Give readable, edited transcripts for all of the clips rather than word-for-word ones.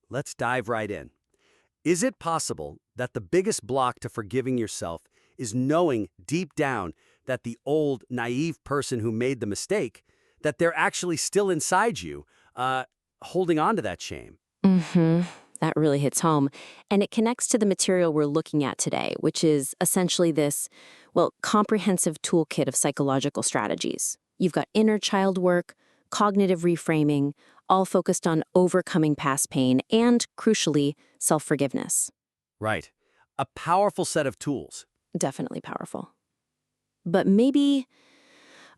Let's dive right in. Is it possible that the biggest block to forgiving yourself is knowing deep down that the old, naive person who made the mistake, that they're actually still inside you, uh, holding on to that shame? hmm That really hits home. And it connects to the material we're looking at today, which is essentially this, well, comprehensive toolkit of psychological strategies. You've got inner child work, cognitive reframing, all focused on overcoming past pain and, crucially, self forgiveness. Right. A powerful set of tools. Definitely powerful. But maybe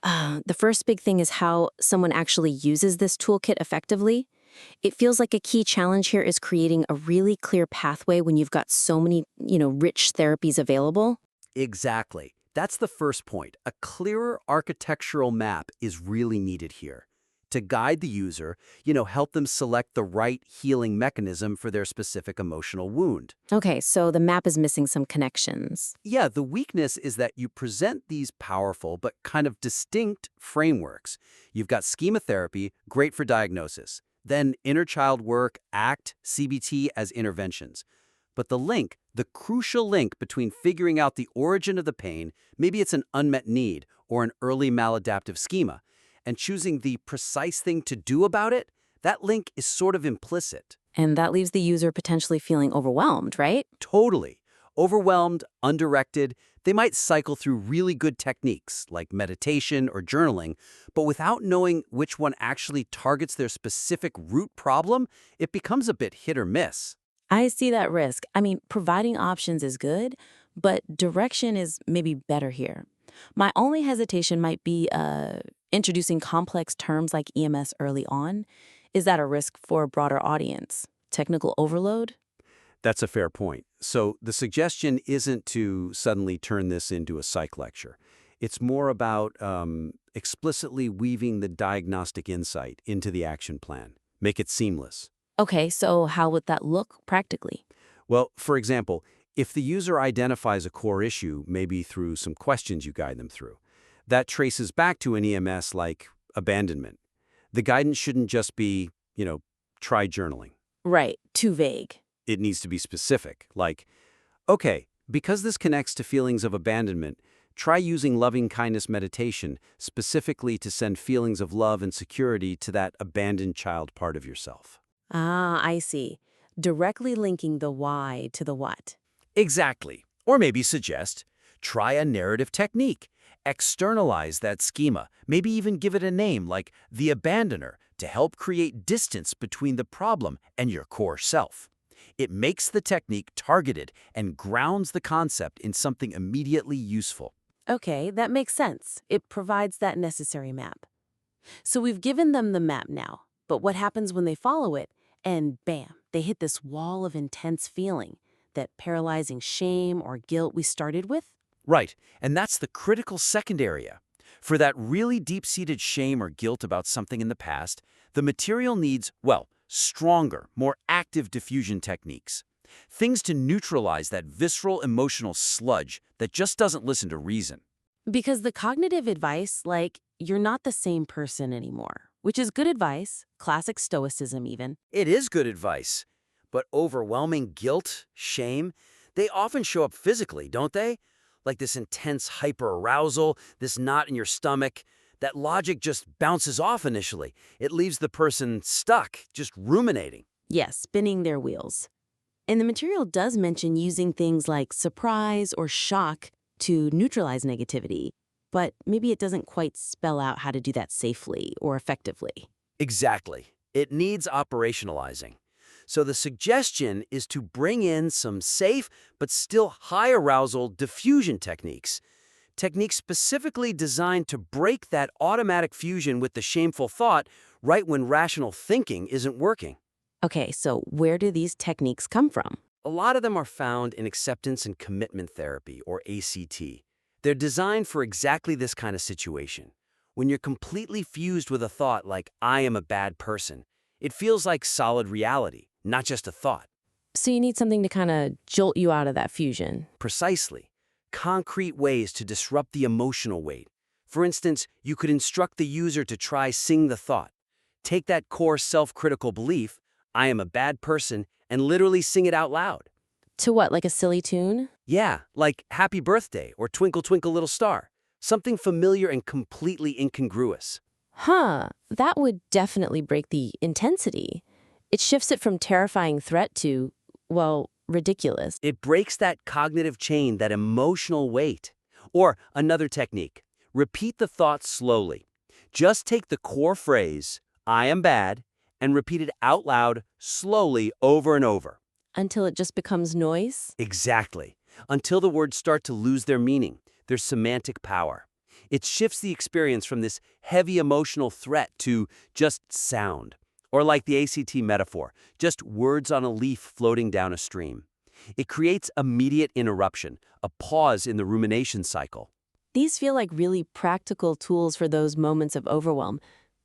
the first big thing is how someone actually uses this toolkit effectively. It feels like a key challenge here is creating a really clear pathway when you've got so many, rich therapies available. Exactly. That's the first point. A clearer architectural map is really needed here. To guide the user, help them select the right healing mechanism for their specific emotional wound. Okay, so the map is missing some connections. Yeah, the weakness is that you present these powerful but kind of distinct frameworks. You've got schema therapy, great for diagnosis. Then inner child work, ACT, CBT as interventions. But the crucial link between figuring out the origin of the pain, maybe it's an unmet need or an early maladaptive schema, and choosing the precise thing to do about it, that link is sort of implicit. And that leaves the user potentially feeling overwhelmed, right? Totally. Overwhelmed, undirected, they might cycle through really good techniques like meditation or journaling, but without knowing which one actually targets their specific root problem, it becomes a bit hit or miss. I see that risk. I mean, providing options is good, but direction is maybe better here. My only hesitation might be introducing complex terms like EMS early on. Is that a risk for a broader audience? Technical overload? That's a fair point. So the suggestion isn't to suddenly turn this into a psych lecture. It's more about explicitly weaving the diagnostic insight into the action plan. Make it seamless. Okay, so how would that look practically? Well, for example, if the user identifies a core issue, maybe through some questions you guide them through, that traces back to an EMS like abandonment. The guidance shouldn't just be, try journaling. Right, too vague. It needs to be specific, like, okay, because this connects to feelings of abandonment, try using loving kindness meditation specifically to send feelings of love and security to that abandoned child part of yourself. Ah, I see. Directly linking the why to the what. Exactly. Or maybe suggest, try a narrative technique. Externalize that schema, maybe even give it a name like the abandoner to help create distance between the problem and your core self. It makes the technique targeted and grounds the concept in something immediately useful. Okay, that makes sense. It provides that necessary map. So we've given them the map now, but what happens when they follow it and bam, they hit this wall of intense feeling, that paralyzing shame or guilt we started with? Right, and that's the critical second area. For that really deep-seated shame or guilt about something in the past, the material needs, well, stronger, more active diffusion techniques. Things to neutralize that visceral emotional sludge that just doesn't listen to reason. Because the cognitive advice, like, you're not the same person anymore, which is good advice, classic stoicism even. It is good advice, but overwhelming guilt, shame, they often show up physically, don't they? Like this intense hyperarousal, this knot in your stomach. That logic just bounces off initially. It leaves the person stuck, just ruminating. Yes, spinning their wheels. And the material does mention using things like surprise or shock to neutralize negativity, but maybe it doesn't quite spell out how to do that safely or effectively. Exactly. It needs operationalizing. So the suggestion is to bring in some safe but still high arousal diffusion techniques. Techniques specifically designed to break that automatic fusion with the shameful thought right when rational thinking isn't working. Okay, so where do these techniques come from? A lot of them are found in acceptance and commitment therapy, or ACT. They're designed for exactly this kind of situation. When you're completely fused with a thought like, I am a bad person, it feels like solid reality, not just a thought. So you need something to kind of jolt you out of that fusion. Precisely. Concrete ways to disrupt the emotional weight. For instance, you could instruct the user to try sing the thought. Take that core self-critical belief, I am a bad person, and literally sing it out loud. To what, like a silly tune? Yeah, like Happy Birthday or Twinkle Twinkle Little Star. Something familiar and completely incongruous. Huh, that would definitely break the intensity. It shifts it from terrifying threat to, well, ridiculous. It breaks that cognitive chain, that emotional weight. Or another technique, repeat the thoughts slowly. Just take the core phrase, I am bad, and repeat it out loud, slowly, over and over. Until it just becomes noise? Exactly. Until the words start to lose their meaning, their semantic power. It shifts the experience from this heavy emotional threat to just sound. Or like the ACT metaphor, just words on a leaf floating down a stream. It creates immediate interruption, a pause in the rumination cycle. These feel like really practical tools for those moments of overwhelm.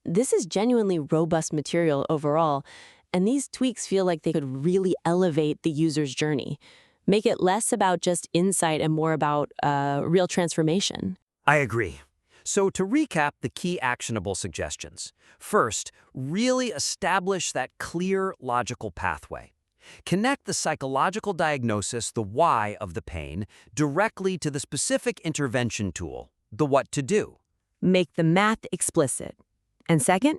This is genuinely robust material overall, and these tweaks feel like they could really elevate the user's journey, make it less about just insight and more about real transformation. I agree. So to recap the key actionable suggestions. First, really establish that clear, logical pathway. Connect the psychological diagnosis, the why of the pain, directly to the specific intervention tool, the what to do. Make the math explicit. And second?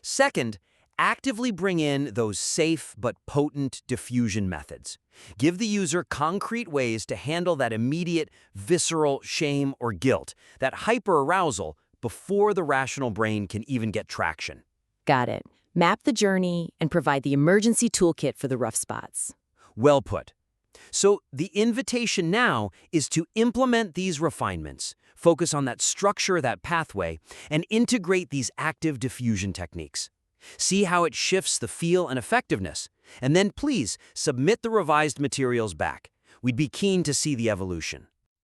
Second, actively bring in those safe but potent diffusion methods. Give the user concrete ways to handle that immediate, visceral shame or guilt, that hyper-arousal, before the rational brain can even get traction. Got it. Map the journey and provide the emergency toolkit for the rough spots. Well put. So the invitation now is to implement these refinements, focus on that structure, that pathway, and integrate these active diffusion techniques. See how it shifts the feel and effectiveness, and then please submit the revised materials back. We'd be keen to see the evolution.